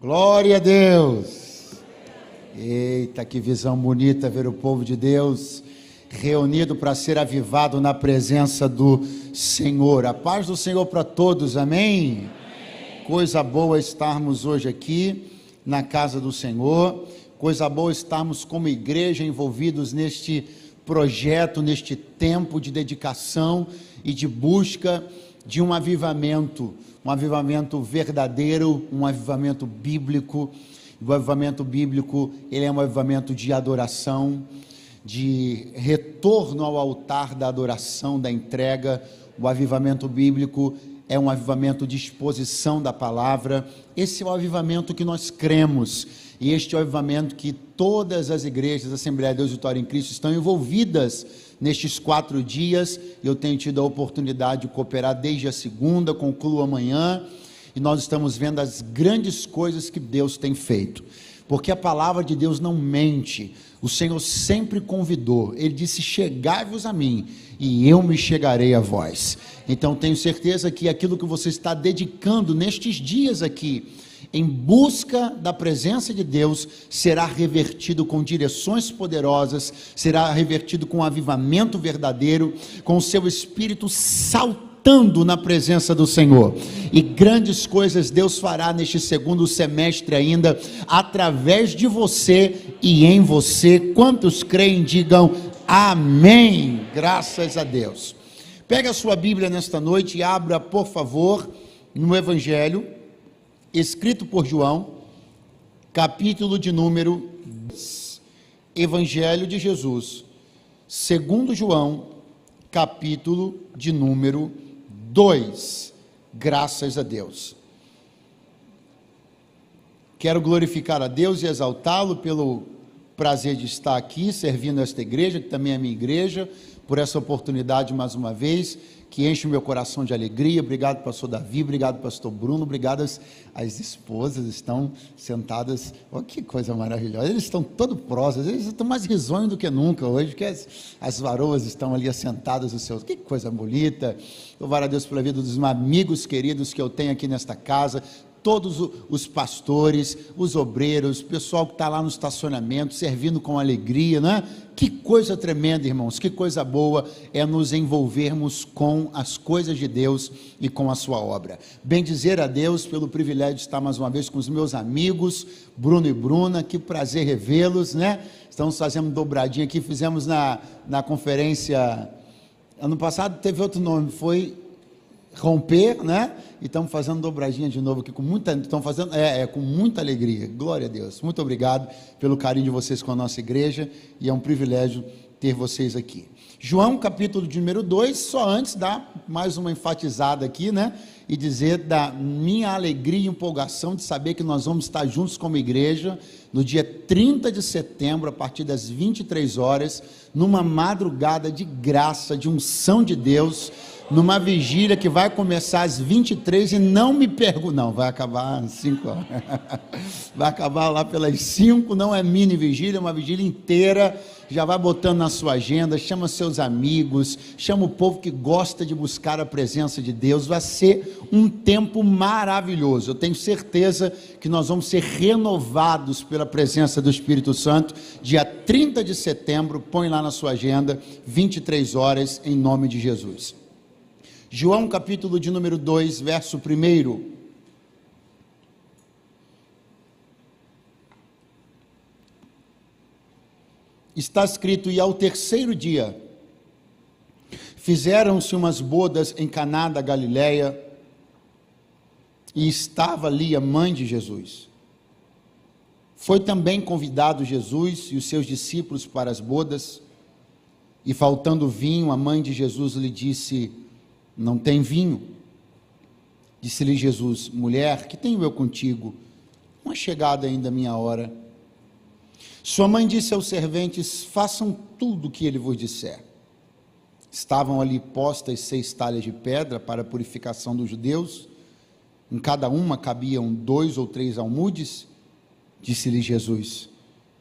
Glória a Deus! Eita, que visão bonita ver o povo de Deus reunido para ser avivado na presença do Senhor. A paz do Senhor para todos, amém? Coisa boa estarmos hoje aqui na casa do Senhor, coisa boa estarmos como igreja envolvidos neste projeto, neste tempo de dedicação e de busca de um avivamento verdadeiro, um avivamento bíblico. O avivamento bíblico, ele é um avivamento de adoração, de retorno ao altar da adoração, da entrega. O avivamento bíblico é um avivamento de exposição da palavra. Esse é o avivamento que nós cremos, e este é o avivamento que todas as igrejas da Assembleia de Deus Vitória em Cristo estão envolvidas nestes 4 dias. Eu tenho tido a oportunidade de cooperar desde a segunda, concluo amanhã, e nós estamos vendo as grandes coisas que Deus tem feito, porque a palavra de Deus não mente. O Senhor sempre convidou, Ele disse: chegai-vos a mim, e eu me chegarei a vós. Então tenho certeza que aquilo que você está dedicando nestes dias aqui, em busca da presença de Deus, será revertido com direções poderosas, será revertido com um avivamento verdadeiro, com o seu espírito saltando na presença do Senhor. E grandes coisas Deus fará neste segundo semestre ainda, através de você e em você. Quantos creem, digam amém. Graças a Deus. Pega a sua Bíblia nesta noite e abra, por favor, no Evangelho escrito por João, capítulo de número 2, Evangelho de Jesus, segundo João, capítulo de número 2, graças a Deus. Quero glorificar a Deus e exaltá-lo pelo prazer de estar aqui, servindo esta igreja, que também é minha igreja, por essa oportunidade mais uma vez, que enche o meu coração de alegria. Obrigado, pastor Davi, obrigado, pastor Bruno, obrigado as esposas, estão sentadas, oh, que coisa maravilhosa, eles estão todo próximos, eles estão mais risonhos do que nunca hoje, porque as varoas estão ali assentadas nos seus, que coisa bonita. Louvar a Deus pela vida dos amigos queridos que eu tenho aqui nesta casa, todos os pastores, os obreiros, o pessoal que está lá no estacionamento, servindo com alegria, né? Que coisa tremenda, irmãos, que coisa boa é nos envolvermos com as coisas de Deus e com a sua obra. Bendizer a Deus pelo privilégio de estar mais uma vez com os meus amigos, Bruno e Bruna, que prazer revê-los, né? Estamos fazendo dobradinha aqui, fizemos na conferência, ano passado teve outro nome, foi Romper, né? E estamos fazendo dobradinha de novo aqui com muita, estão fazendo, com muita alegria. Glória a Deus. Muito obrigado pelo carinho de vocês com a nossa igreja, e é um privilégio ter vocês aqui. João, capítulo de número 2, só antes dar mais uma enfatizada aqui, né? E dizer da minha alegria e empolgação de saber que nós vamos estar juntos como igreja no dia 30 de setembro, a partir das 23 horas, numa madrugada de graça, de unção de Deus, numa vigília que vai começar às 23 e não me pergunto, não, vai acabar às 5 horas, vai acabar lá pelas 5, não é mini vigília, é uma vigília inteira. Já vai botando na sua agenda, chama seus amigos, chama o povo que gosta de buscar a presença de Deus. Vai ser um tempo maravilhoso. Eu tenho certeza que nós vamos ser renovados pela presença do Espírito Santo, dia 30 de setembro, põe lá na sua agenda, 23 horas, em nome de Jesus. João capítulo de número 2, verso 1. Está escrito: e ao terceiro dia, fizeram-se umas bodas em Caná da Galileia, e estava ali a mãe de Jesus. Foi também convidado Jesus e os seus discípulos para as bodas, e faltando vinho, a mãe de Jesus lhe disse: não tem vinho. Disse-lhe Jesus: mulher, que tenho eu contigo? Não é chegada ainda a minha hora. Sua mãe disse aos serventes: façam tudo o que ele vos disser. Estavam ali postas 6 talhas de pedra para a purificação dos judeus, em cada uma cabiam 2 ou 3 almudes. Disse-lhe Jesus: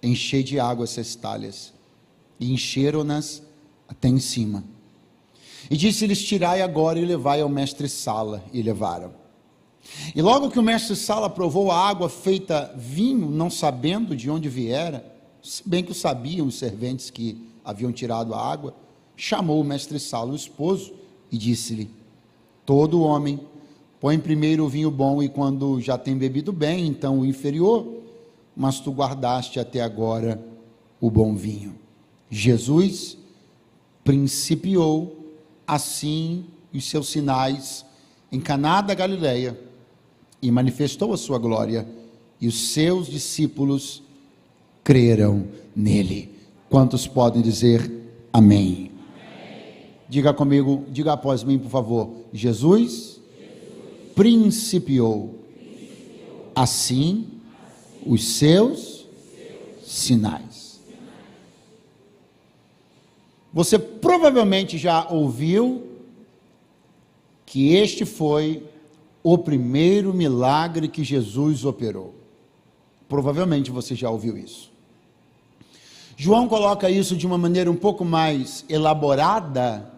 enchei de água essas talhas. E encheram-nas até em cima. E disse-lhes: tirai agora e levai ao mestre-sala. E levaram. E logo que o mestre Sala provou a água feita vinho, não sabendo de onde viera, se bem que o sabiam os serventes que haviam tirado a água, chamou o mestre Sala, o esposo, e disse-lhe: todo homem põe primeiro o vinho bom, e quando já tem bebido bem, então o inferior, mas tu guardaste até agora o bom vinho. Jesus principiou assim os seus sinais em Caná da Galileia e manifestou a sua glória, e os seus discípulos creram nele. Quantos podem dizer amém? Amém. Diga comigo, diga após mim, por favor. Jesus principiou assim os seus sinais. Você provavelmente já ouviu que este foi o primeiro milagre que Jesus operou. Provavelmente você já ouviu isso. João coloca isso de uma maneira um pouco mais elaborada,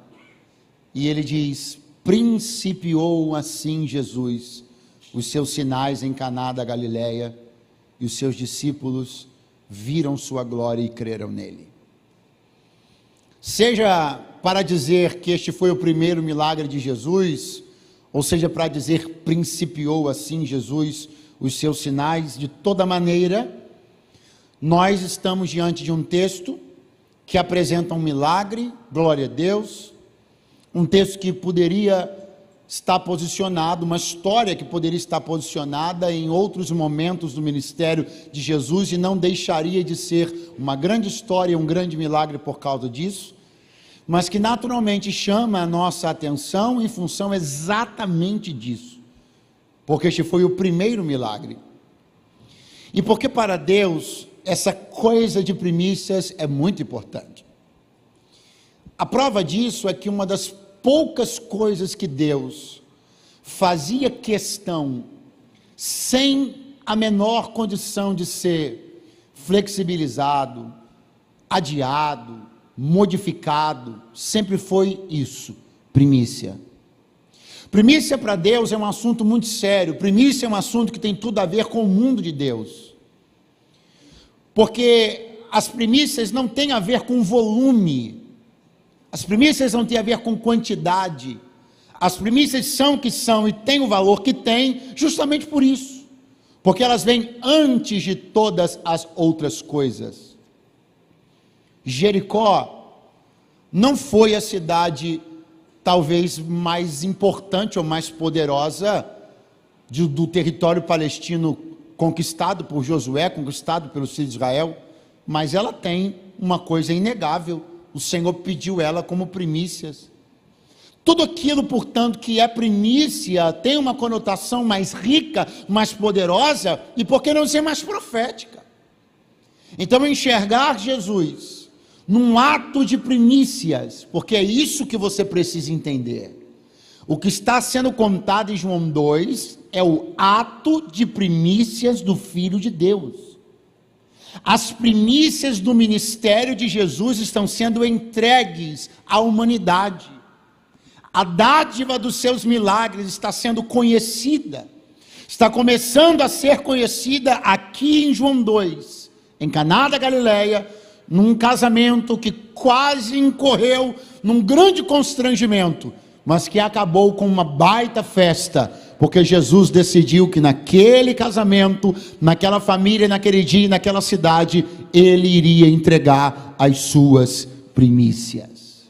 e ele diz: principiou assim Jesus os seus sinais em Caná da Galileia, e os seus discípulos viram sua glória e creram nele. Seja para dizer que este foi o primeiro milagre de Jesus, ou seja para dizer principiou assim Jesus os seus sinais, de toda maneira, nós estamos diante de um texto que apresenta um milagre, glória a Deus, um texto que poderia estar posicionado, uma história que poderia estar posicionada em outros momentos do ministério de Jesus, e não deixaria de ser uma grande história, um grande milagre por causa disso, mas que naturalmente chama a nossa atenção em função exatamente disso, porque este foi o primeiro milagre, e porque para Deus essa coisa de primícias é muito importante. A prova disso é que uma das poucas coisas que Deus fazia questão, sem a menor condição de ser flexibilizado, adiado, modificado, sempre foi isso: primícia. Primícia para Deus é um assunto muito sério. Primícia é um assunto que tem tudo a ver com o mundo de Deus, porque as primícias não têm a ver com volume, as primícias não têm a ver com quantidade, as primícias são o que são e têm o valor que têm, justamente por isso, porque elas vêm antes de todas as outras coisas. Jericó não foi a cidade talvez mais importante ou mais poderosa do território palestino conquistado por Josué, conquistado pelos filhos de Israel, mas ela tem uma coisa inegável: o Senhor pediu ela como primícias. Tudo aquilo, portanto, que é primícia, tem uma conotação mais rica, mais poderosa, e por que não ser mais profética? Então, enxergar Jesus num ato de primícias, porque é isso que você precisa entender. O que está sendo contado em João 2 é o ato de primícias do Filho de Deus. As primícias do ministério de Jesus estão sendo entregues à humanidade. A dádiva dos seus milagres está sendo conhecida, está começando a ser conhecida aqui em João 2, em Caná da Galileia, num casamento que quase incorreu num grande constrangimento, mas que acabou com uma baita festa, porque Jesus decidiu que naquele casamento, naquela família, naquele dia, naquela cidade, ele iria entregar as suas primícias.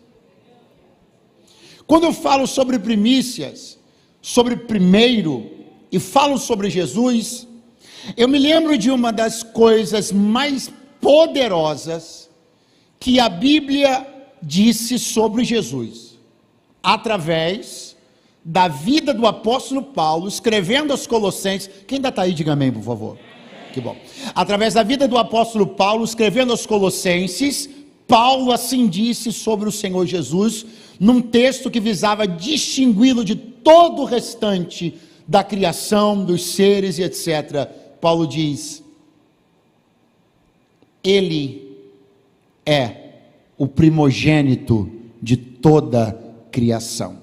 Quando eu falo sobre primícias, sobre primeiro, e falo sobre Jesus, eu me lembro de uma das coisas mais poderosas que a Bíblia disse sobre Jesus, através da vida do apóstolo Paulo, escrevendo aos Colossenses. Quem ainda está aí, diga amém, por favor. Que bom. Através da vida do apóstolo Paulo, escrevendo aos Colossenses, Paulo assim disse sobre o Senhor Jesus, num texto que visava distingui-lo de todo o restante da criação, dos seres e etc. Paulo diz: ele é o primogênito de toda a criação.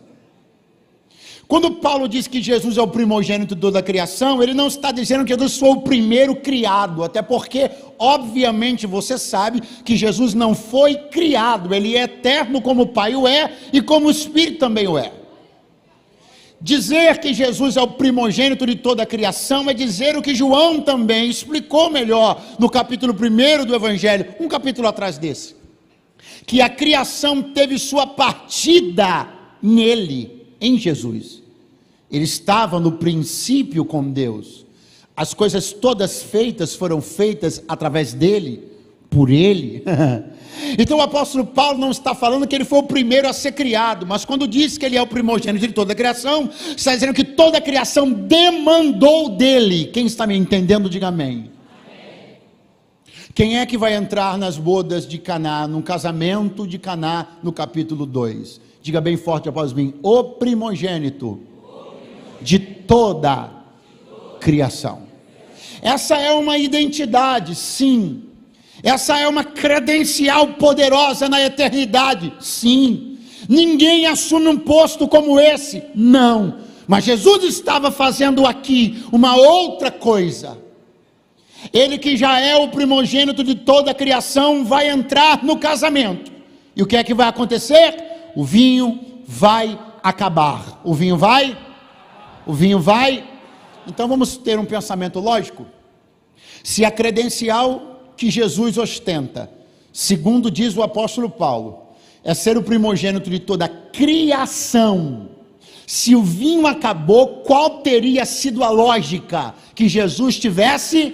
Quando Paulo diz que Jesus é o primogênito de toda a criação, ele não está dizendo que Jesus foi o primeiro criado, até porque, obviamente, você sabe que Jesus não foi criado, ele é eterno como o Pai o é, e como o Espírito também o é. Dizer que Jesus é o primogênito de toda a criação é dizer o que João também explicou melhor no capítulo 1 do Evangelho, um capítulo atrás desse, que a criação teve sua partida nele, em Jesus. Ele estava no princípio com Deus, as coisas todas feitas foram feitas através dele, por ele. Então o apóstolo Paulo não está falando que ele foi o primeiro a ser criado, mas quando diz que ele é o primogênito de toda a criação, está dizendo que toda a criação demandou dele. Quem está me entendendo, diga amém. Amém. Quem é que vai entrar nas bodas de Caná, num casamento de Caná, no capítulo 2? Diga bem forte após mim: o primogênito de toda a criação. Essa é uma identidade, sim. Essa é uma credencial poderosa na eternidade, sim. Ninguém assume um posto como esse, não. Mas Jesus estava fazendo aqui uma outra coisa. Ele que já é o primogênito de toda a criação vai entrar no casamento. E o que é que vai acontecer? O vinho vai acabar. O vinho vai? Então vamos ter um pensamento lógico. Se a credencial que Jesus ostenta, segundo diz o apóstolo Paulo, é ser o primogênito de toda a criação, se o vinho acabou, qual teria sido a lógica? Que Jesus tivesse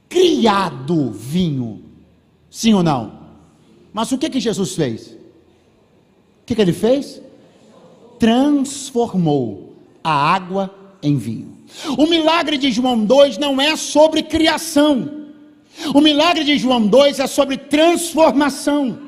criado vinho, sim ou não? Mas o que Jesus fez? O que ele fez? Transformou a água em vinho. O milagre de João 2 não é sobre criação. O milagre de João 2 é sobre transformação.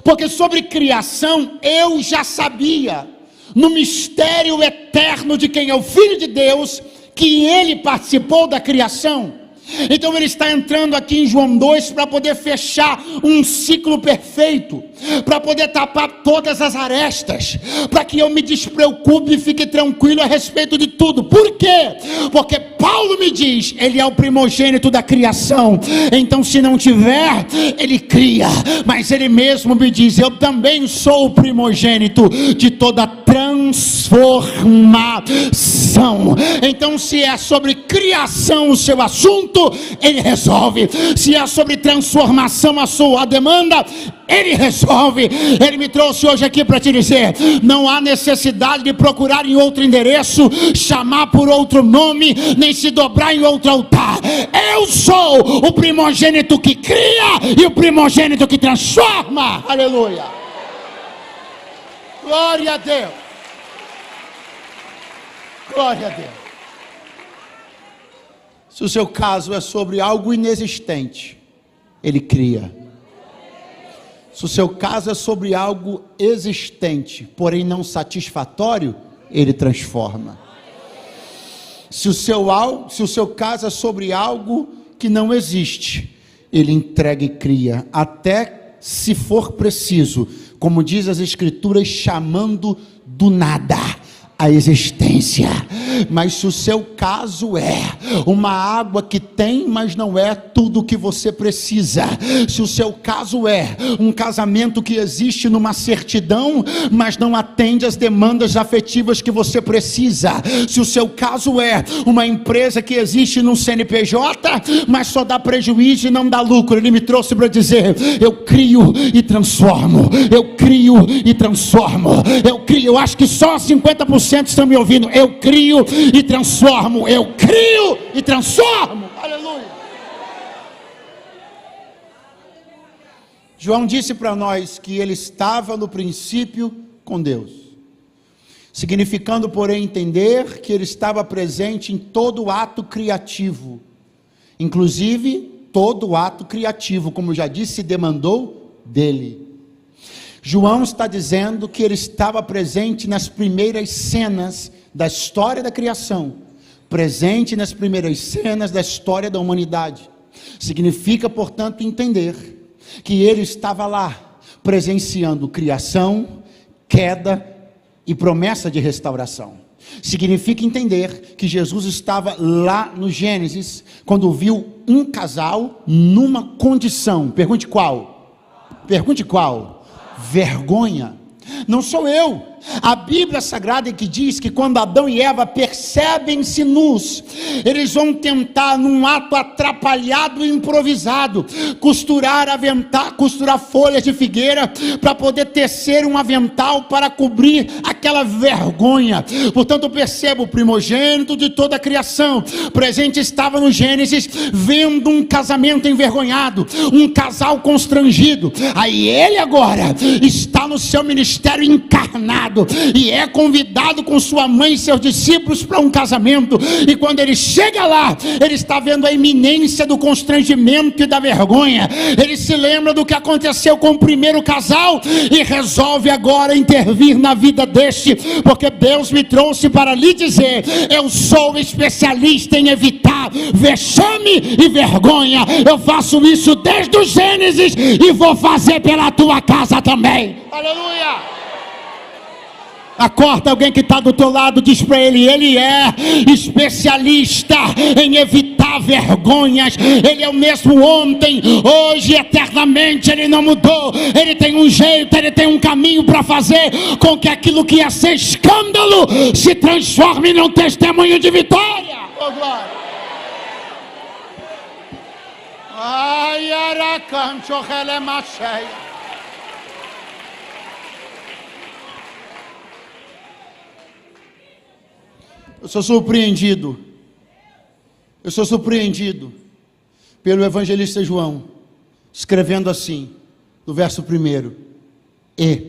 Porque sobre criação eu já sabia, no mistério eterno de quem é o Filho de Deus, que ele participou da criação. Então ele está entrando aqui em João 2 para poder fechar um ciclo perfeito, para poder tapar todas as arestas, para que eu me despreocupe e fique tranquilo a respeito de tudo. Por quê? Porque Paulo me diz, ele é o primogênito da criação, então se não tiver, ele cria, mas ele mesmo me diz, eu também sou o primogênito de toda transformação. Então se é sobre criação o seu assunto, ele resolve. Se é sobre transformação a sua demanda, ele resolve. Ele me trouxe hoje aqui para te dizer, não há necessidade de procurar em outro endereço, chamar por outro nome, nem se dobrar em outro altar. Eu sou o primogênito que cria e o primogênito que transforma. Aleluia. Glória a Deus. Glória a Deus. Se o seu caso é sobre algo inexistente, ele cria. Se o seu caso é sobre algo existente, porém não satisfatório, ele transforma. Se o seu caso é sobre algo que não existe, ele entrega e cria, até se for preciso, como diz as Escrituras, chamando do nada a existência. Mas se o seu caso é uma água que tem, mas não é tudo o que você precisa, se o seu caso é um casamento que existe numa certidão, mas não atende às demandas afetivas que você precisa, se o seu caso é uma empresa que existe num CNPJ, mas só dá prejuízo e não dá lucro, ele me trouxe para dizer, eu crio e transformo, eu crio e transformo, eu crio. Eu acho que só 50% estão me ouvindo. Eu crio e transformo, eu crio e transformo. Aleluia. João disse para nós que ele estava no princípio com Deus, significando, porém, entender que ele estava presente em todo ato criativo, inclusive todo ato criativo, como já disse, demandou dele. João está dizendo que ele estava presente nas primeiras cenas da história da criação, presente nas primeiras cenas da história da humanidade. Significa, portanto, entender que ele estava lá, presenciando criação, queda e promessa de restauração. Significa entender que Jesus estava lá no Gênesis, quando viu um casal numa condição. Pergunte qual? Pergunte qual? Vergonha. Não sou eu. A Bíblia Sagrada é que diz que quando Adão e Eva percebem-se nus, eles vão tentar, num ato atrapalhado e improvisado, costurar folhas de figueira para poder tecer um avental para cobrir aquela vergonha. Portanto, eu percebo o primogênito de toda a criação presente estava no Gênesis, vendo um casamento envergonhado, um casal constrangido. Aí ele agora está no seu ministério encarnado e é convidado com sua mãe e seus discípulos para um casamento, e quando ele chega lá, ele está vendo a iminência do constrangimento e da vergonha. Ele se lembra do que aconteceu com o primeiro casal e resolve agora intervir na vida deste, porque Deus me trouxe para lhe dizer: eu sou especialista em evitar vexame e vergonha. Eu faço isso desde o Gênesis e vou fazer pela tua casa também. Aleluia! Acorda alguém que está do teu lado, diz para ele: ele é especialista em evitar vergonhas. Ele é o mesmo ontem, hoje, eternamente. Ele não mudou. Ele tem um jeito, ele tem um caminho para fazer com que aquilo que ia ser escândalo se transforme num testemunho de vitória. Oh, glória! Ai, aracancho, relemacheia. Eu sou surpreendido pelo evangelista João, escrevendo assim, no verso 1: e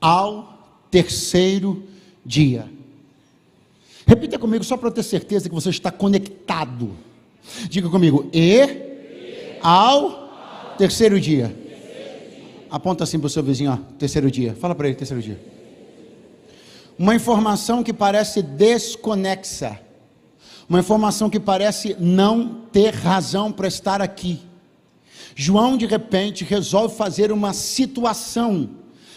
ao terceiro dia. Repita comigo, só para eu ter certeza que você está conectado. Diga comigo: e ao terceiro dia. Aponta assim para o seu vizinho, ó, terceiro dia. Fala para ele, terceiro dia. Uma informação que parece desconexa, uma informação que parece não ter razão para estar aqui. João de repente resolve fazer uma situação,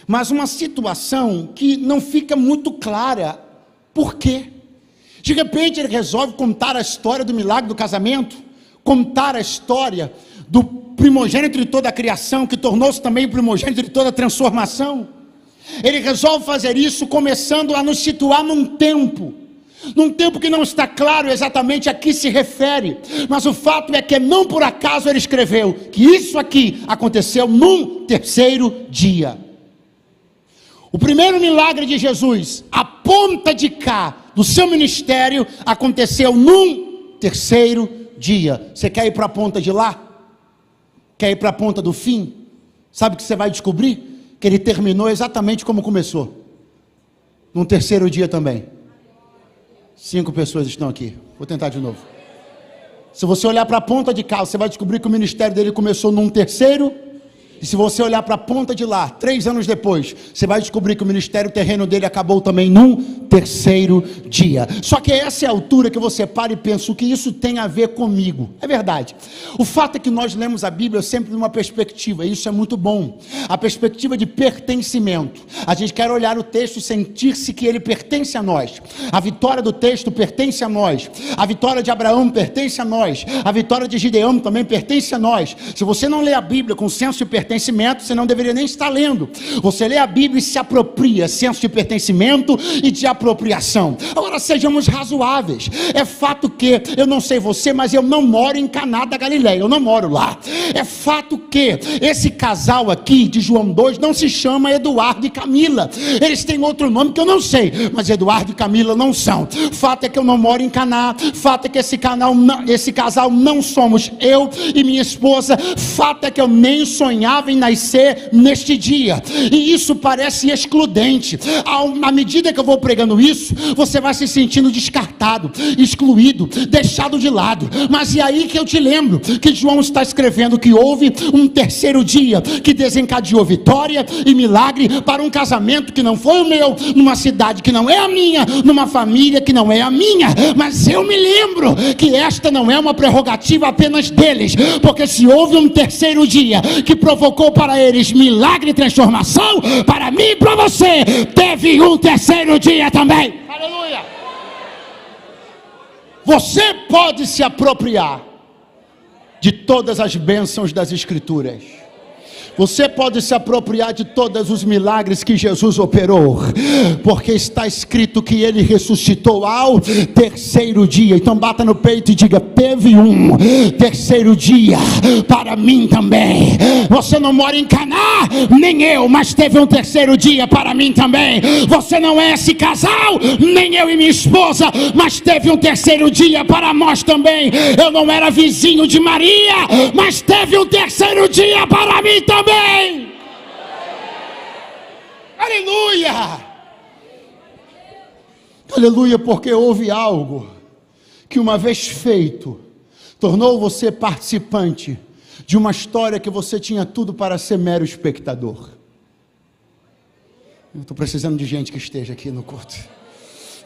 mas uma situação que não fica muito clara. Por quê? De repente ele resolve contar a história do milagre do casamento, contar a história do primogênito de toda a criação, que tornou-se também o primogênito de toda a transformação. Ele resolve fazer isso começando a nos situar num tempo que não está claro exatamente a que se refere, mas o fato é que não por acaso ele escreveu que isso aqui aconteceu num terceiro dia. O primeiro milagre de Jesus, a ponta de cá do seu ministério, aconteceu num terceiro dia. Você quer ir para a ponta de lá? Quer ir para a ponta do fim? Sabe o que você vai descobrir? Que ele terminou exatamente como começou, num terceiro dia também. 5 pessoas estão aqui, vou tentar de novo. Se você olhar para a ponta de cá, você vai descobrir que o ministério dele começou num terceiro, e se você olhar para a ponta de lá, 3 anos depois, você vai descobrir que o ministério terreno dele acabou também num terceiro dia. Só que essa é a altura que você para e pensa: o que isso tem a ver comigo? É verdade. O fato é que nós lemos a Bíblia sempre numa perspectiva, e isso é muito bom, a perspectiva de pertencimento. A gente quer olhar o texto e sentir-se que ele pertence a nós. A vitória do texto pertence a nós. A vitória de Abraão pertence a nós. A vitória de Gideão também pertence a nós. Se você não lê a Bíblia com senso de pertencimento, você não deveria nem estar lendo. Você lê a Bíblia e se apropria, senso de pertencimento e de apropriação. Agora sejamos razoáveis. É fato que, eu não sei você, mas eu não moro em Caná da Galileia, eu não moro lá. É fato que esse casal aqui de João 2 não se chama Eduardo e Camila. Eles têm outro nome que eu não sei, mas Eduardo e Camila não são. Fato é que eu não moro em Caná. Fato é que esse casal não somos eu e minha esposa. Fato é que eu nem sonhava em nascer neste dia, e isso parece excludente. À medida que eu vou pregando isso, você vai se sentindo descartado, excluído, deixado de lado. Mas é aí que eu te lembro que João está escrevendo que houve um terceiro dia que desencadeou vitória e milagre para um casamento que não foi o meu, numa cidade que não é a minha, numa família que não é a minha. Mas eu me lembro que esta não é uma prerrogativa apenas deles, porque se houve um terceiro dia que provocou provocou para eles milagre e transformação, para mim e para você, teve um terceiro dia também. Aleluia! Você pode se apropriar de todas as bênçãos das Escrituras. Você pode se apropriar de todos os milagres que Jesus operou, porque está escrito que Ele ressuscitou ao terceiro dia. Então bata no peito e diga: teve um terceiro dia para mim também. Você não mora em Caná, nem eu, mas teve um terceiro dia para mim também. Você não é esse casal, nem eu e minha esposa, mas teve um terceiro dia para nós também. Eu não era vizinho de Maria, mas teve um terceiro dia para mim também. Aleluia! Aleluia, porque houve algo que, uma vez feito, tornou você participante de uma história que você tinha tudo para ser mero espectador. Eu estou precisando de gente que esteja aqui no culto.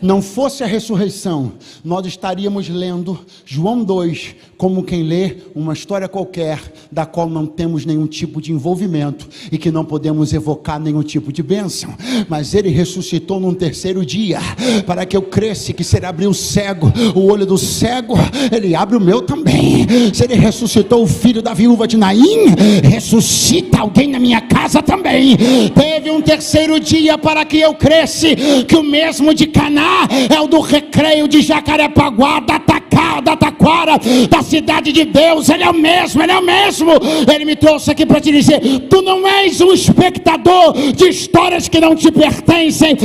Não fosse a ressurreição, nós estaríamos lendo João 2, como quem lê uma história qualquer, da qual não temos nenhum tipo de envolvimento, e que não podemos evocar nenhum tipo de bênção. Mas Ele ressuscitou num terceiro dia, para que eu cresça, que se Ele abrir o cego, o olho do cego, Ele abre o meu também. Se Ele ressuscitou o filho da viúva de Naim, ressuscita alguém na minha casa também. Teve um terceiro dia para que eu cresça, que o mesmo de Caná é o do Recreio, de Jacarepaguá, da Taquara, da Cidade de Deus. Ele é o mesmo, Ele é o mesmo. Ele me trouxe aqui para te dizer: tu não és um espectador de histórias que não te pertencem,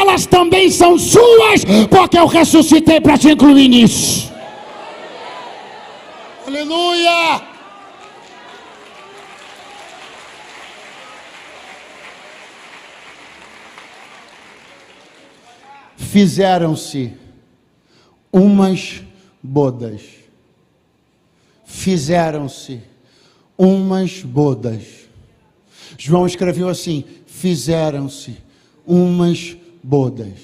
elas também são suas, porque eu ressuscitei para te incluir nisso. Aleluia! Fizeram-se umas bodas. Fizeram-se umas bodas. João escreveu assim: fizeram-se umas bodas.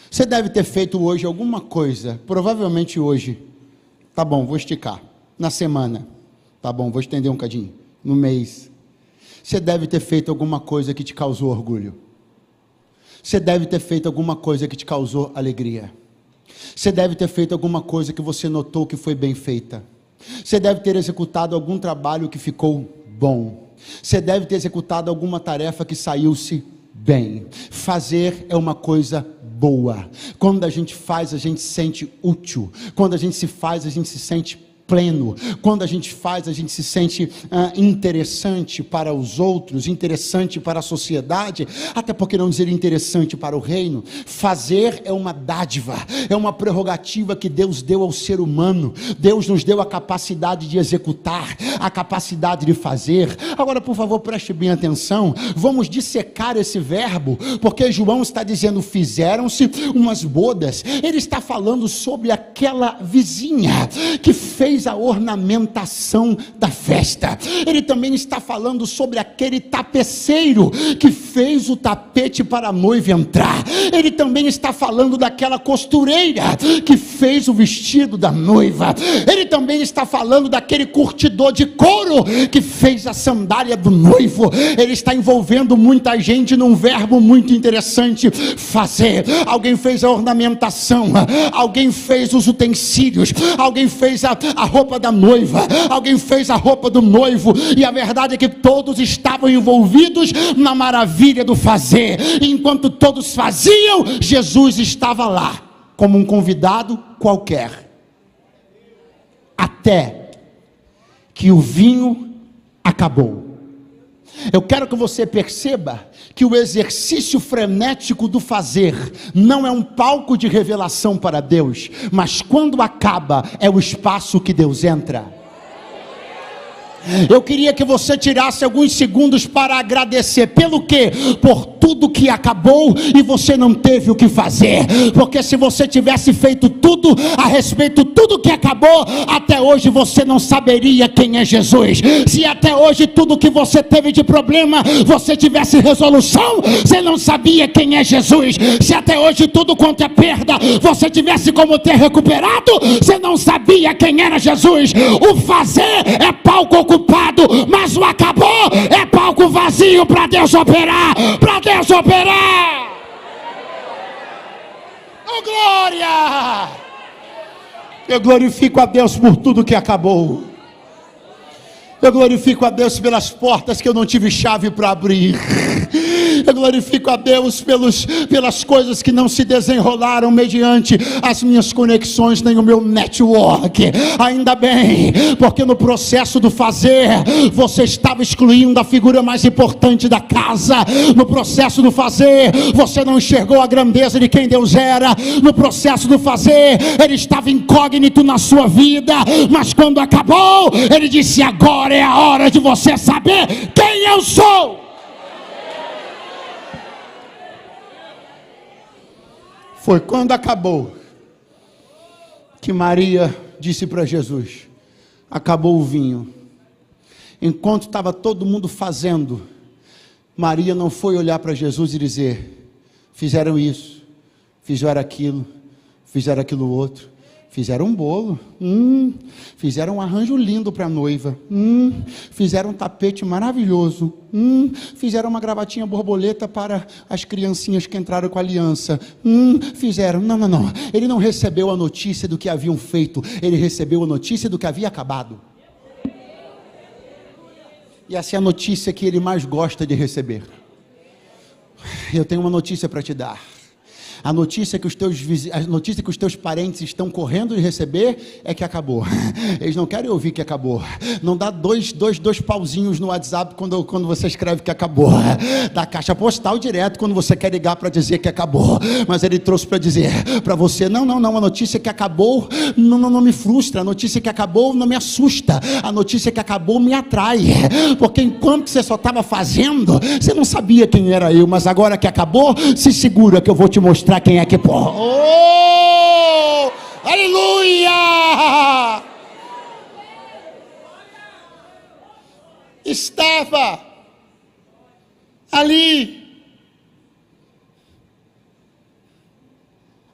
Você deve ter feito hoje alguma coisa, provavelmente hoje. Tá bom, vou esticar. Na semana. Tá bom, vou estender um cadinho. No mês. Você deve ter feito alguma coisa que te causou orgulho. Você deve ter feito alguma coisa que te causou alegria. Você deve ter feito alguma coisa que você notou que foi bem feita. Você deve ter executado algum trabalho que ficou bom. Você deve ter executado alguma tarefa que saiu-se bem. Fazer é uma coisa boa. Quando a gente faz, a gente se sente útil. Quando a gente se faz, a gente se sente pleno. Quando a gente faz, a gente se sente interessante para os outros, interessante para a sociedade, até porque não dizer interessante para o reino. Fazer é uma dádiva, é uma prerrogativa que Deus deu ao ser humano. Deus nos deu a capacidade de executar, a capacidade de fazer. Agora, por favor, preste bem atenção, vamos dissecar esse verbo, porque João está dizendo: fizeram-se umas bodas. Ele está falando sobre aquela vizinha que fez a ornamentação da festa. Ele também está falando sobre aquele tapeceiro que fez o tapete para a noiva entrar. Ele também está falando daquela costureira que fez o vestido da noiva. Ele também está falando daquele curtidor de couro que fez a sandália do noivo. Ele está envolvendo muita gente num verbo muito interessante: fazer. Alguém fez a ornamentação, alguém fez os utensílios, alguém fez a roupa da noiva, alguém fez a roupa do noivo, e a verdade é que todos estavam envolvidos na maravilha do fazer. Enquanto todos faziam, Jesus estava lá como um convidado qualquer, até que o vinho acabou. Eu quero que você perceba que o exercício frenético do fazer não é um palco de revelação para Deus, mas quando acaba, é o espaço que Deus entra. Eu queria que você tirasse alguns segundos para agradecer. Pelo quê? Por tudo tudo que acabou e você não teve o que fazer, porque se você tivesse feito tudo a respeito de tudo que acabou, até hoje você não saberia quem é Jesus. Se até hoje tudo que você teve de problema, você tivesse resolução, você não sabia quem é Jesus. Se até hoje tudo quanto é perda, você tivesse como ter recuperado, você não sabia quem era Jesus. O fazer é palco ocupado, mas o acabou é palco vazio para Deus operar, para Deus operar. Oh, glória! Eu glorifico a Deus por tudo que acabou. Eu glorifico a Deus pelas portas que eu não tive chave para abrir. Eu glorifico a Deus pelas coisas que não se desenrolaram mediante as minhas conexões, nem o meu network. Ainda bem, porque no processo do fazer, você estava excluindo a figura mais importante da casa. No processo do fazer, você não enxergou a grandeza de quem Deus era. No processo do fazer, Ele estava incógnito na sua vida. Mas quando acabou, Ele disse: agora é a hora de você saber quem eu sou. Foi quando acabou que Maria disse para Jesus: acabou o vinho. Enquanto estava todo mundo fazendo, Maria não foi olhar para Jesus e dizer: fizeram isso, fizeram aquilo outro, fizeram um bolo, fizeram um arranjo lindo para a noiva, fizeram um tapete maravilhoso, fizeram uma gravatinha borboleta para as criancinhas que entraram com a aliança, fizeram, não, ele não recebeu a notícia do que haviam feito, ele recebeu a notícia do que havia acabado, e essa é a notícia que ele mais gosta de receber. Eu tenho uma notícia para te dar. A notícia que os teus parentes estão correndo de receber é que acabou. Eles não querem ouvir que acabou. Não dá dois pauzinhos no WhatsApp quando você escreve que acabou. Dá caixa postal direto quando você quer ligar para dizer que acabou. Mas ele trouxe para dizer para você: não, a notícia que acabou não me frustra. A notícia que acabou não me assusta. A notícia que acabou me atrai. Porque enquanto você só estava fazendo, você não sabia quem era eu. Mas agora que acabou, se segura que eu vou te mostrar quem é que pode. Oh, aleluia! Estava ali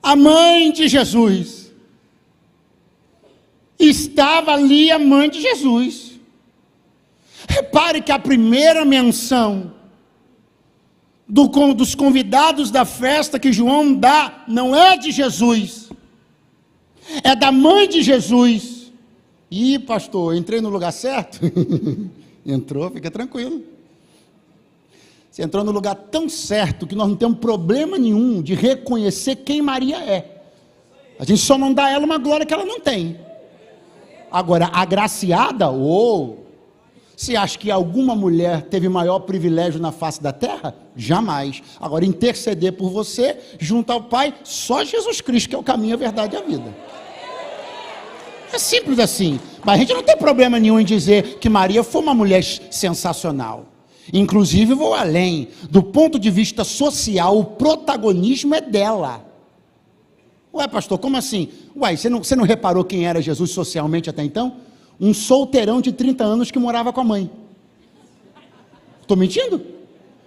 a mãe de Jesus. Estava ali a mãe de Jesus. Repare que a primeira menção dos convidados da festa que João dá, não é de Jesus, é da mãe de Jesus. Ih, pastor, entrei no lugar certo? Entrou, fica tranquilo. Você entrou no lugar tão certo que nós não temos problema nenhum de reconhecer quem Maria é. A gente só não dá a ela uma glória que ela não tem. Agora, agraciada, você acha que alguma mulher teve maior privilégio na face da terra? Jamais. Agora, interceder por você, junto ao Pai, só Jesus Cristo, que é o caminho, a verdade e a vida. É simples assim. Mas a gente não tem problema nenhum em dizer que Maria foi uma mulher sensacional. Inclusive, vou além. Do ponto de vista social, o protagonismo é dela. Ué, pastor, como assim? Ué, você não reparou quem era Jesus socialmente até então? Um solteirão de 30 anos que morava com a mãe. Estou mentindo?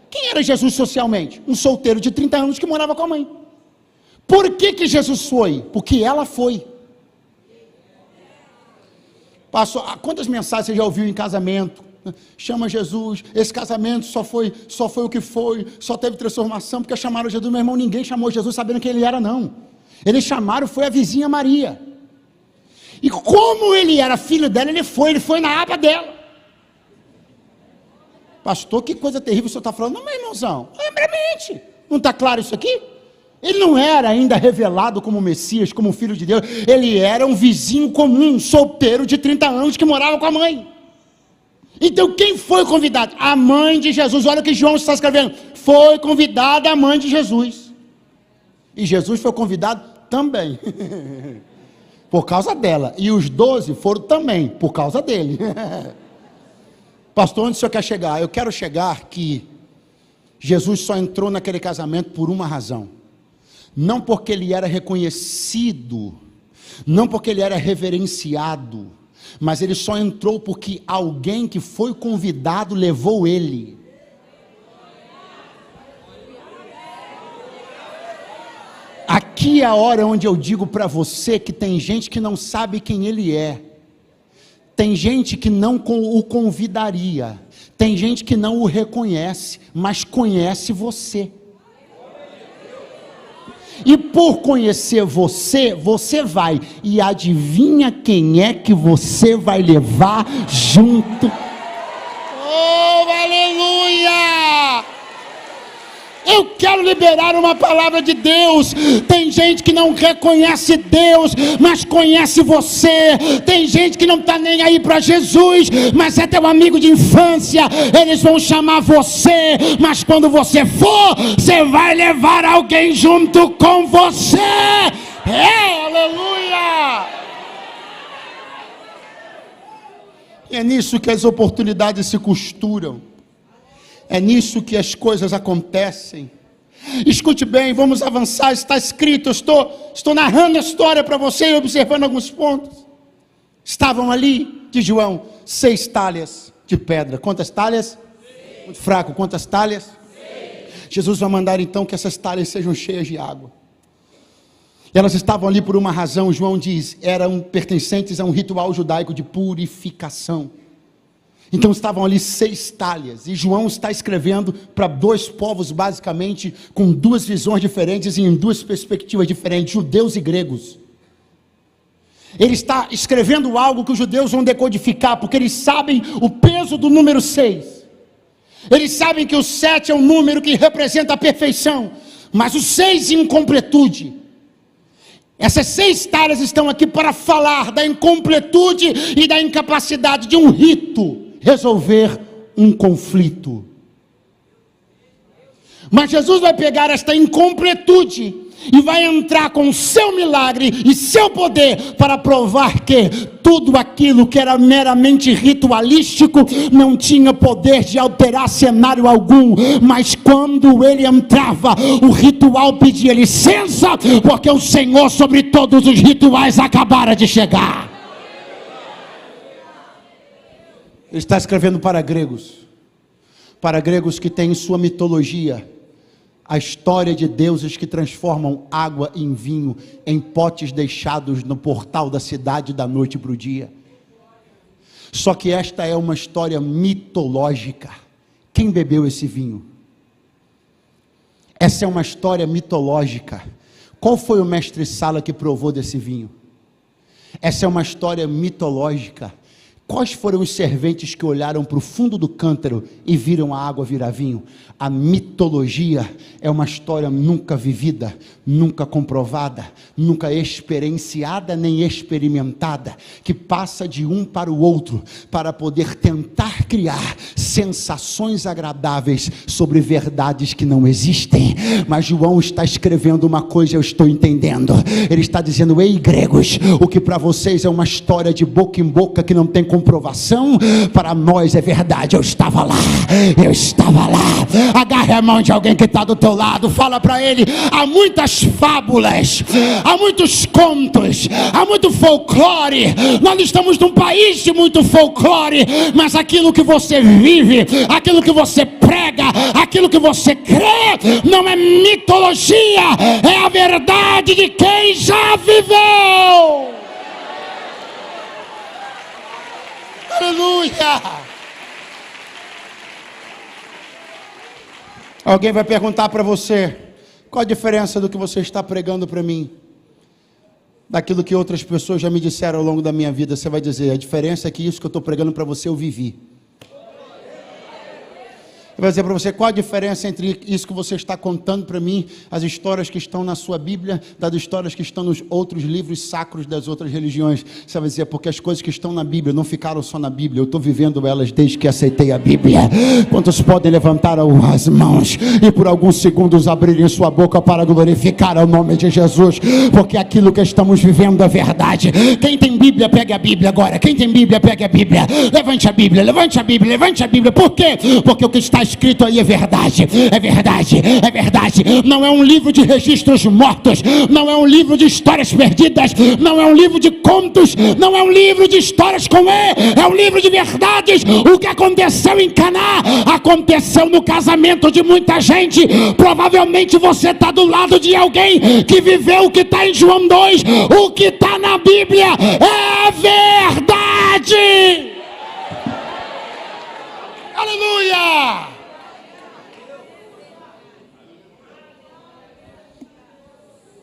Quem era Jesus socialmente? Um solteiro de 30 anos que morava com a mãe. Por que Jesus foi? Porque ela foi. Passou, quantas mensagens você já ouviu em casamento? Chama Jesus, esse casamento só foi o que foi, só teve transformação porque chamaram Jesus. Meu irmão, ninguém chamou Jesus sabendo quem ele era, não. Eles chamaram, foi a vizinha Maria. E como ele era filho dela, ele foi na aba dela. Pastor, que coisa terrível o senhor está falando. Não, meu irmãozão, lembramente. Não está claro isso aqui? Ele não era ainda revelado como Messias, como filho de Deus. Ele era um vizinho comum, solteiro de 30 anos que morava com a mãe. Então quem foi convidado? A mãe de Jesus. Olha o que João está escrevendo. Foi convidada a mãe de Jesus. E Jesus foi convidado também. Por causa dela. E os 12 foram também, por causa dele. Pastor, onde o senhor quer chegar? Eu quero chegar que Jesus só entrou naquele casamento por uma razão. Não porque ele era reconhecido, não porque ele era reverenciado, mas ele só entrou porque alguém que foi convidado levou ele. Aqui é a hora onde eu digo para você que tem gente que não sabe quem ele é. Tem gente que não o convidaria. Tem gente que não o reconhece, mas conhece você. E por conhecer você, você vai. E adivinha quem é que você vai levar junto? Oh, aleluia! Eu quero liberar uma palavra de Deus. Tem gente que não reconhece Deus, mas conhece você. Tem gente que não está nem aí para Jesus, mas é teu amigo de infância. Eles vão chamar você, mas quando você for, você vai levar alguém junto com você. Aleluia! E é nisso que as oportunidades se costuram. É nisso que as coisas acontecem. Escute bem, vamos avançar. Está escrito, eu estou narrando a história para você e observando alguns pontos. Estavam ali, de João, 6 talhas de pedra. Quantas talhas? 6. Muito fraco, quantas talhas? 6. Jesus vai mandar então que essas talhas sejam cheias de água. E elas estavam ali por uma razão, João diz, eram pertencentes a um ritual judaico de purificação. Então estavam ali 6 talhas, e João está escrevendo para 2 povos basicamente, com 2 visões diferentes e em 2 perspectivas diferentes, judeus e gregos. Ele está escrevendo algo que os judeus vão decodificar, porque eles sabem o peso do número 6. Eles sabem que o 7 é um número que representa a perfeição, mas o 6 incompletude. Essas 6 talhas estão aqui para falar da incompletude e da incapacidade de um rito resolver um conflito. Mas Jesus vai pegar esta incompletude e vai entrar com seu milagre e seu poder para provar que tudo aquilo que era meramente ritualístico não tinha poder de alterar cenário algum. Mas quando ele entrava, o ritual pedia licença, porque o Senhor sobre todos os rituais acabara de chegar. Ele está escrevendo para gregos que têm em sua mitologia a história de deuses que transformam água em vinho, em potes deixados no portal da cidade da noite para o dia. Só que esta é uma história mitológica. Quem bebeu esse vinho? Essa é uma história mitológica. Qual foi o mestre-sala que provou desse vinho? Essa é uma história mitológica. Quais foram os serventes que olharam para o fundo do cântaro e viram a água virar vinho? A mitologia é uma história nunca vivida, nunca comprovada, nunca experienciada nem experimentada, que passa de um para o outro, para poder tentar criar sensações agradáveis sobre verdades que não existem. Mas João está escrevendo uma coisa, eu estou entendendo. Ele está dizendo: ei gregos, o que para vocês é uma história de boca em boca que não tem comprovação, para nós é verdade. Eu estava lá. Agarre a mão de alguém que está do teu lado, fala para ele: há muitas fábulas, há muitos contos, há muito folclore. Nós estamos num país de muito folclore, mas aquilo que você vive, aquilo que você prega, aquilo que você crê, não é mitologia, é a verdade de quem já viveu. Aleluia! Alguém vai perguntar para você: qual a diferença do que você está pregando para mim daquilo que outras pessoas já me disseram ao longo da minha vida? Você vai dizer: a diferença é que isso que eu estou pregando para você eu vivi. Eu vou dizer para você: qual a diferença entre isso que você está contando para mim, as histórias que estão na sua Bíblia, das histórias que estão nos outros livros sacros das outras religiões? Você vai dizer: porque as coisas que estão na Bíblia não ficaram só na Bíblia, eu estou vivendo elas desde que aceitei a Bíblia. Quantos podem levantar as mãos e por alguns segundos abrirem sua boca para glorificar o nome de Jesus? Porque aquilo que estamos vivendo é verdade. Quem tem Bíblia, pegue a Bíblia agora. Quem tem Bíblia, pegue a Bíblia. Levante a Bíblia, levante a Bíblia, levante a Bíblia. Por quê? Porque o que está escrito aí é verdade, é verdade, é verdade. Não é um livro de registros mortos, não é um livro de histórias perdidas, não é um livro de contos, não é um livro de histórias com é um livro de verdades. O que aconteceu em Caná aconteceu no casamento de muita gente. Provavelmente você está do lado de alguém que viveu o que está em João 2. O que está na Bíblia é verdade. Aleluia!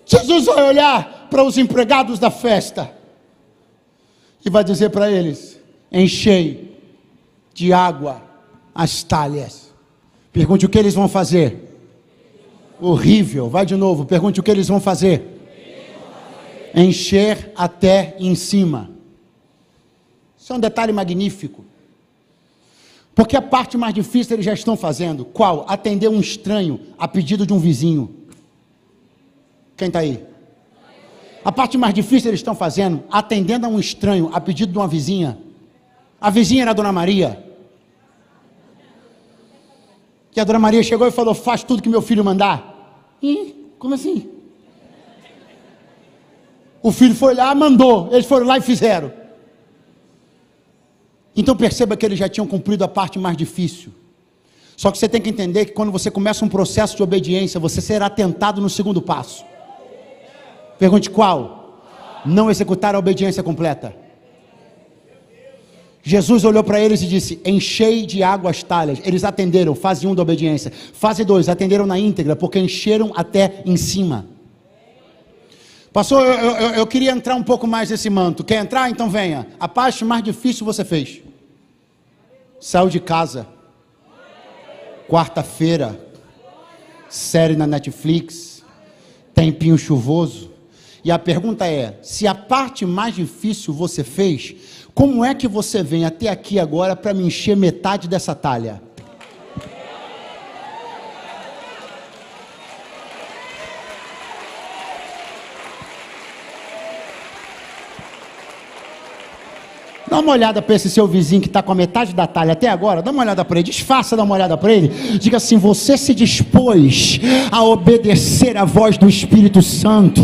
Jesus vai olhar para os empregados da festa e vai dizer para eles: enchei de água as talhas. Pergunte o que eles vão fazer. Horrível, vai de novo, pergunte o que eles vão fazer. Encher até em cima. Isso é um detalhe magnífico. Porque a parte mais difícil eles já estão fazendo. Qual? Atender um estranho a pedido de um vizinho. Quem está aí? A parte mais difícil eles estão fazendo, atendendo a um estranho a pedido de uma vizinha. A vizinha era a Dona Maria. Que a Dona Maria chegou e falou: faz tudo que meu filho mandar. Como assim? O filho foi lá, mandou. Eles foram lá e fizeram. Então perceba que eles já tinham cumprido a parte mais difícil. Só que você tem que entender que quando você começa um processo de obediência, você será tentado no segundo passo. Pergunte qual? Não executar a obediência completa. Jesus olhou para eles e disse: enchei de água as talhas. Eles atenderam, fase 1 da obediência. Fase 2, atenderam na íntegra, porque encheram até em cima. Pastor, eu queria entrar um pouco mais nesse manto. Quer entrar? Então venha. A parte mais difícil você fez. Saiu de casa. Quarta-feira. Série na Netflix. Tempinho chuvoso. E a pergunta é: se a parte mais difícil você fez, como é que você vem até aqui agora para me encher metade dessa talha? Dá uma olhada para esse seu vizinho que está com a metade da talha até agora. Dá uma olhada para ele, disfarça, dá uma olhada para ele. Diga assim: você se dispôs a obedecer a voz do Espírito Santo,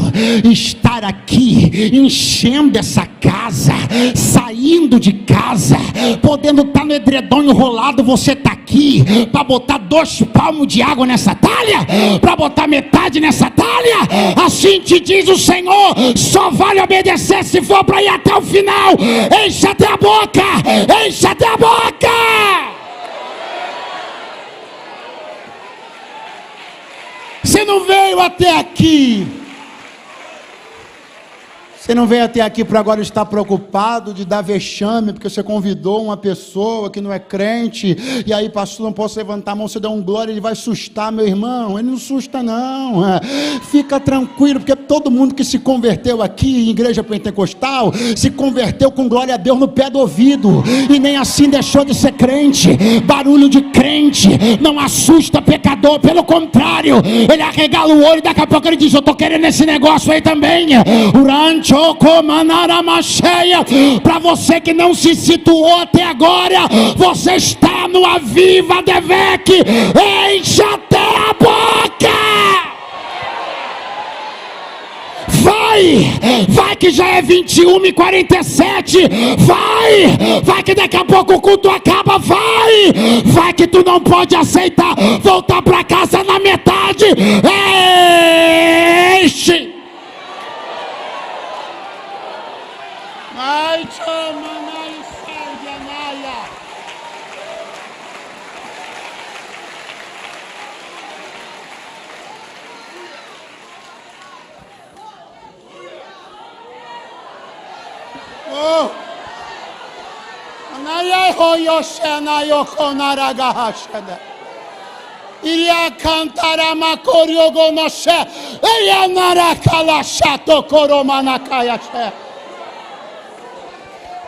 estar aqui enchendo essa casa, saindo de casa, podendo estar no edredom enrolado. Você está aqui para botar 2 palmos de água nessa talha, para botar metade nessa talha. Assim te diz o Senhor: só vale obedecer se for para ir até o final. Enche até a boca, enche até a boca. Você não veio até aqui. Você não veio até aqui para agora estar preocupado de dar vexame, porque você convidou uma pessoa que não é crente, e aí, pastor, não posso levantar a mão, você dá um glória, ele vai assustar, meu irmão. Ele não assusta não, fica tranquilo, porque todo mundo que se converteu aqui em igreja pentecostal, se converteu com glória a Deus no pé do ouvido, e nem assim deixou de ser crente. Barulho de crente não assusta pecador, pelo contrário, ele arregala o olho e daqui a pouco ele diz: eu estou querendo esse negócio aí também. Para você que não se situou até agora, você está no Aviva Devec. Enche até a boca. Vai que já é 21h47. Vai que daqui a pouco o culto acaba. Vai que tu não pode aceitar voltar para casa na metade. Enche. Ai, chama, ai, serve, anaia. Oh, anaia hoyoshe, anaia konaragahashada. Iria cantara makoriogonoshe, eia narakalashato koromanakayashe.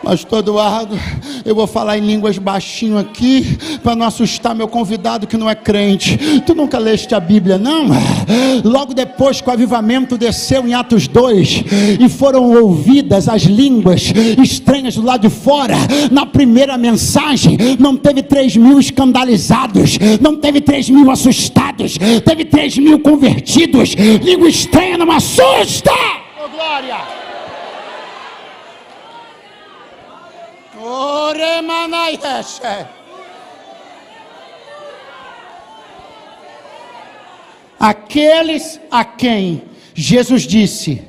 Pastor Eduardo, eu vou falar em línguas baixinho aqui, para não assustar meu convidado que não é crente. Tu nunca leste a Bíblia, não? Logo depois que o avivamento desceu em Atos 2, e foram ouvidas as línguas estranhas do lado de fora, na primeira mensagem, não teve 3.000 escandalizados, não teve 3.000 assustados, teve 3.000 convertidos. Língua estranha não assusta! Oh, glória! Aqueles a quem Jesus disse: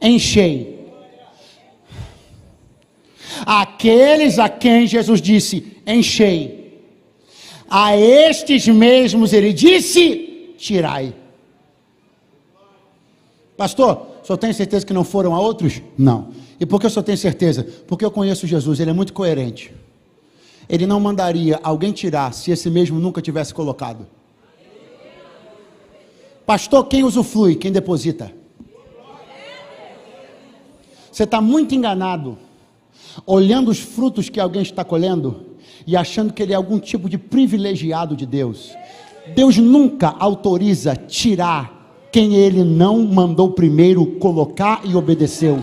enchei. Aqueles a quem Jesus disse: enchei. A estes mesmos ele disse: tirai. Pastor, o senhor tem certeza que não foram a outros? Não. E por que o senhor tem certeza? Porque eu conheço Jesus, ele é muito coerente. Ele não mandaria alguém tirar se esse mesmo nunca tivesse colocado. Pastor, quem usufrui? Quem deposita. Você está muito enganado, olhando os frutos que alguém está colhendo e achando que ele é algum tipo de privilegiado de Deus. Deus nunca autoriza tirar quem ele não mandou primeiro colocar e obedeceu.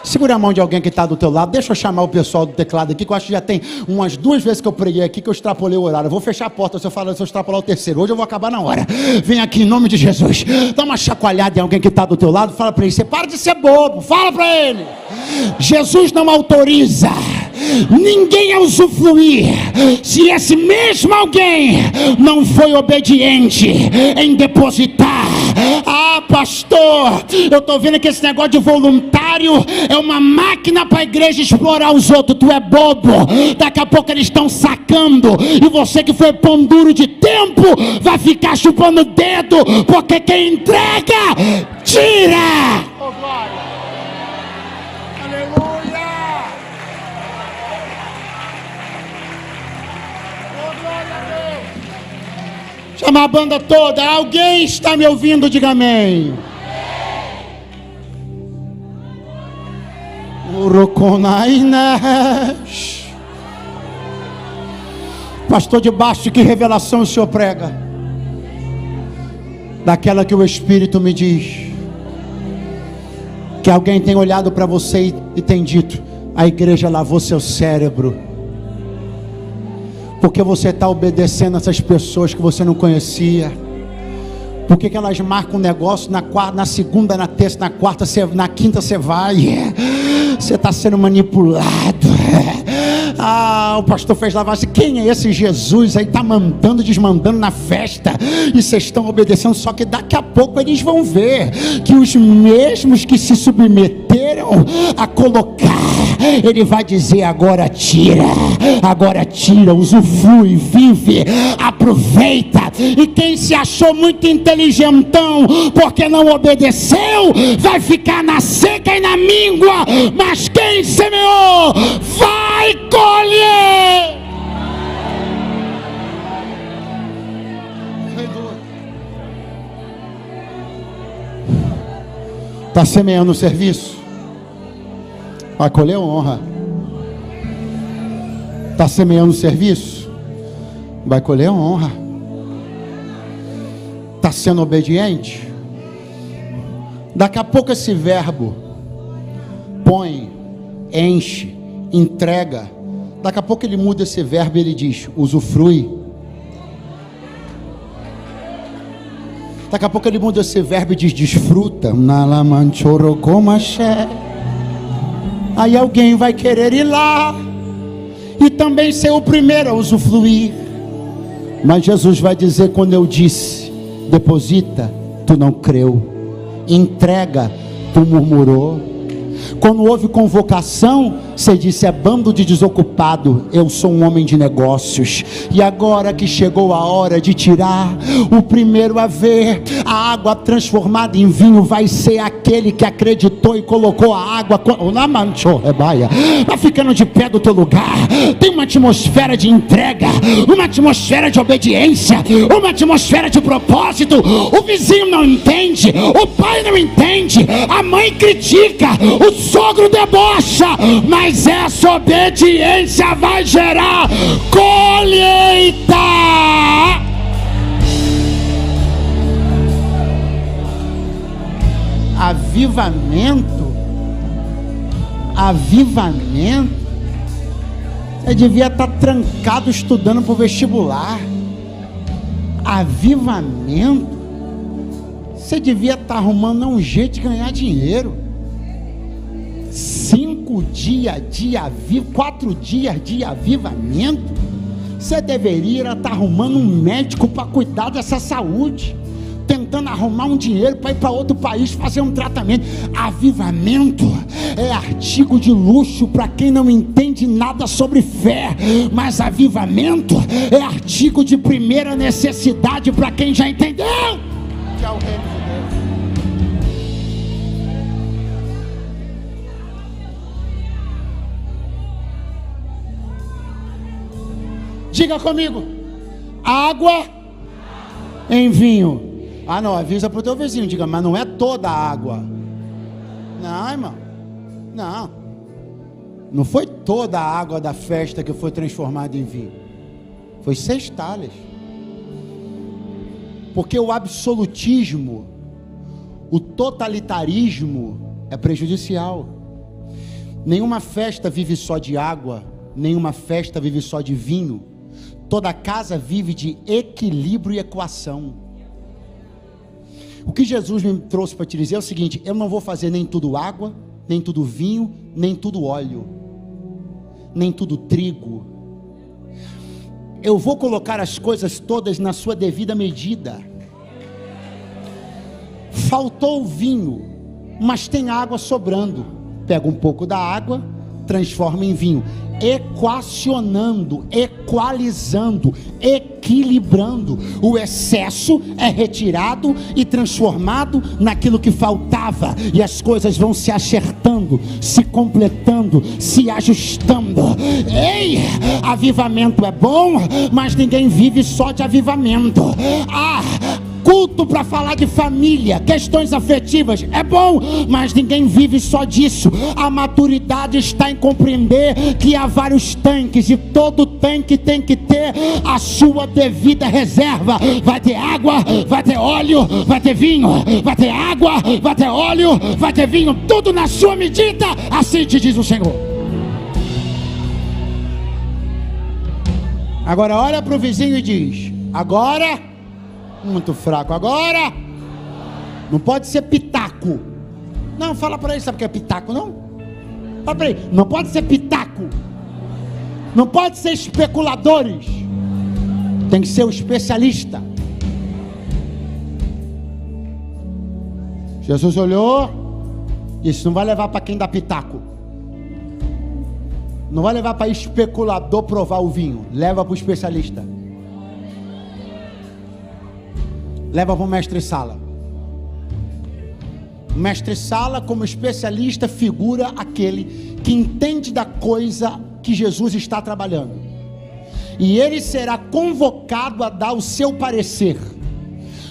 Segura a mão de alguém que está do teu lado. Deixa eu chamar o pessoal do teclado aqui, que eu acho que já tem umas 2 vezes que eu preguei aqui, que eu extrapolei o horário. Eu vou fechar a porta se eu extrapolar o terceiro. Hoje eu vou acabar na hora. Vem aqui em nome de Jesus. Dá uma chacoalhada em alguém que está do teu lado. Fala para ele, você para de ser bobo. Fala para ele. Jesus não autoriza ninguém a usufruir se esse mesmo alguém não foi obediente em depositar. Ah, pastor, eu estou vendo que esse negócio de voluntário é uma máquina para a igreja explorar os outros. Tu é bobo. Daqui a pouco eles estão sacando, e você que foi pão duro de tempo vai ficar chupando o dedo, porque quem entrega tira. Oh, glória. Aleluia. Oh, glória a Deus. Chama a banda toda. Alguém está me ouvindo? Diga amém. Pastor, debaixo, que revelação o senhor prega? Daquela que o Espírito me diz que alguém tem olhado para você e tem dito: a igreja lavou seu cérebro, porque você está obedecendo essas pessoas que você não conhecia. Por que elas marcam um negócio na segunda, na terça, na quarta, na quinta você vai? Você está sendo manipulado. Ah, o pastor fez lavagem. Quem é esse Jesus aí? Está mandando, desmandando na festa, e vocês estão obedecendo. Só que daqui a pouco eles vão ver que os mesmos que se submeteram a colocar, ele vai dizer: agora tira, usufrui, vive, aproveita. E quem se achou muito inteligentão porque não obedeceu, vai ficar na seca e na míngua. Mas quem semeou vai colher. Está semeando o serviço, vai colher honra. Está semeando o serviço, vai colher honra. Está sendo obediente? Daqui a pouco esse verbo põe, enche, entrega, daqui a pouco ele muda esse verbo e ele diz: usufrui. Daqui a pouco ele muda esse verbo e diz: desfruta. Aí alguém vai querer ir lá e também ser o primeiro a usufruir. Mas Jesus vai dizer: quando eu disse deposita, tu não creu. Entrega, tu murmurou. Quando houve convocação, você disse: é bando de desocupado, eu sou um homem de negócios. E agora que chegou a hora de tirar, o primeiro a ver a água transformada em vinho vai ser aquele que acreditou e colocou a água. Vai ficando de pé do teu lugar. Tem uma atmosfera de entrega, uma atmosfera de obediência, uma atmosfera de propósito. O vizinho não entende, o pai não entende, a mãe critica, o sogro debocha, mas essa obediência vai gerar colheita. Avivamento. Você devia estar trancado estudando para o vestibular. Avivamento. Você devia estar arrumando um jeito de ganhar dinheiro. 5 dias de 4 dias de avivamento. Você deveria estar arrumando um médico para cuidar dessa saúde, tentando arrumar um dinheiro para ir para outro país fazer um tratamento. Avivamento é artigo de luxo para quem não entende nada sobre fé, mas avivamento é artigo de primeira necessidade para quem já entendeu que é o reino de Deus. Diga comigo: água em vinho. Ah, não, avisa para o teu vizinho, diga, mas não é toda a água. Não, irmão, não foi toda a água da festa que foi transformada em vinho. Foi 6 talhas. Porque o absolutismo, o totalitarismo é prejudicial. Nenhuma festa vive só de água, nenhuma festa vive só de vinho. Toda casa vive de equilíbrio e equação. O que Jesus me trouxe para te dizer é o seguinte: eu não vou fazer nem tudo água, nem tudo vinho, nem tudo óleo, nem tudo trigo. Eu vou colocar as coisas todas na sua devida medida. Faltou o vinho, mas tem água sobrando. Pega um pouco da água, transforma em vinho, equacionando, equalizando, equilibrando. O excesso é retirado e transformado naquilo que faltava, e as coisas vão se acertando, se completando, se ajustando. Ei, avivamento é bom, mas ninguém vive só de avivamento. Culto para falar de família, questões afetivas, é bom, mas ninguém vive só disso. A maturidade está em compreender que há vários tanques, e todo tanque tem que ter a sua devida reserva. Vai ter água, vai ter óleo, vai ter vinho. Vai ter água, vai ter óleo, vai ter vinho, tudo na sua medida, assim te diz o Senhor. Agora olha para o vizinho e diz: agora, muito fraco, agora não pode ser pitaco. Não, fala para ele, sabe o que é pitaco? Não? Fala para ele, não pode ser pitaco. Não pode ser especuladores. Tem que ser o especialista. Jesus olhou e disse: não vai levar para quem dá pitaco, não vai levar para especulador provar o vinho, leva para o especialista. Leva para o mestre-sala. O mestre-sala, como especialista, figura aquele que entende da coisa que Jesus está trabalhando, e ele será convocado a dar o seu parecer.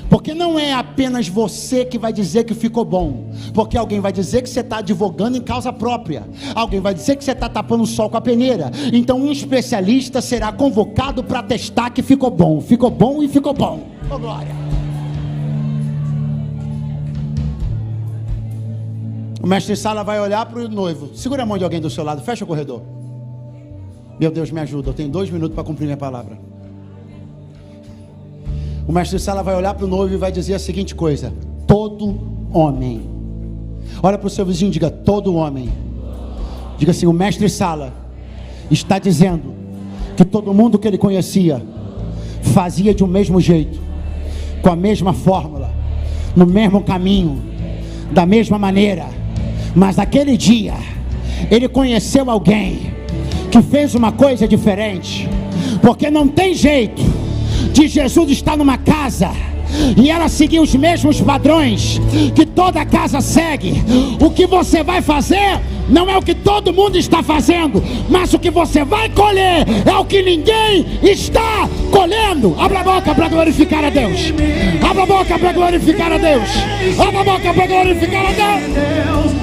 Porque não é apenas você que vai dizer que ficou bom, porque alguém vai dizer que você está advogando em causa própria, alguém vai dizer que você está tapando o sol com a peneira. Então um especialista será convocado para testar que ficou bom e ficou bom. Oh, glória! O mestre-sala vai olhar para o noivo. Segura a mão de alguém do seu lado, fecha o corredor. Meu Deus, me ajuda, eu tenho 2 minutos para cumprir minha palavra. O mestre-sala vai olhar para o noivo e vai dizer a seguinte coisa: todo homem. Olha para o seu vizinho e diga: todo homem. Diga assim: o mestre-sala está dizendo que todo mundo que ele conhecia fazia de um mesmo jeito, com a mesma fórmula, no mesmo caminho, da mesma maneira. Mas naquele dia ele conheceu alguém que fez uma coisa diferente, porque não tem jeito de Jesus estar numa casa e ela seguir os mesmos padrões que toda casa segue. O que você vai fazer não é o que todo mundo está fazendo, mas o que você vai colher é o que ninguém está colhendo. Abra a boca para glorificar a Deus. Abra a boca para glorificar a Deus. Abra a boca para glorificar a Deus.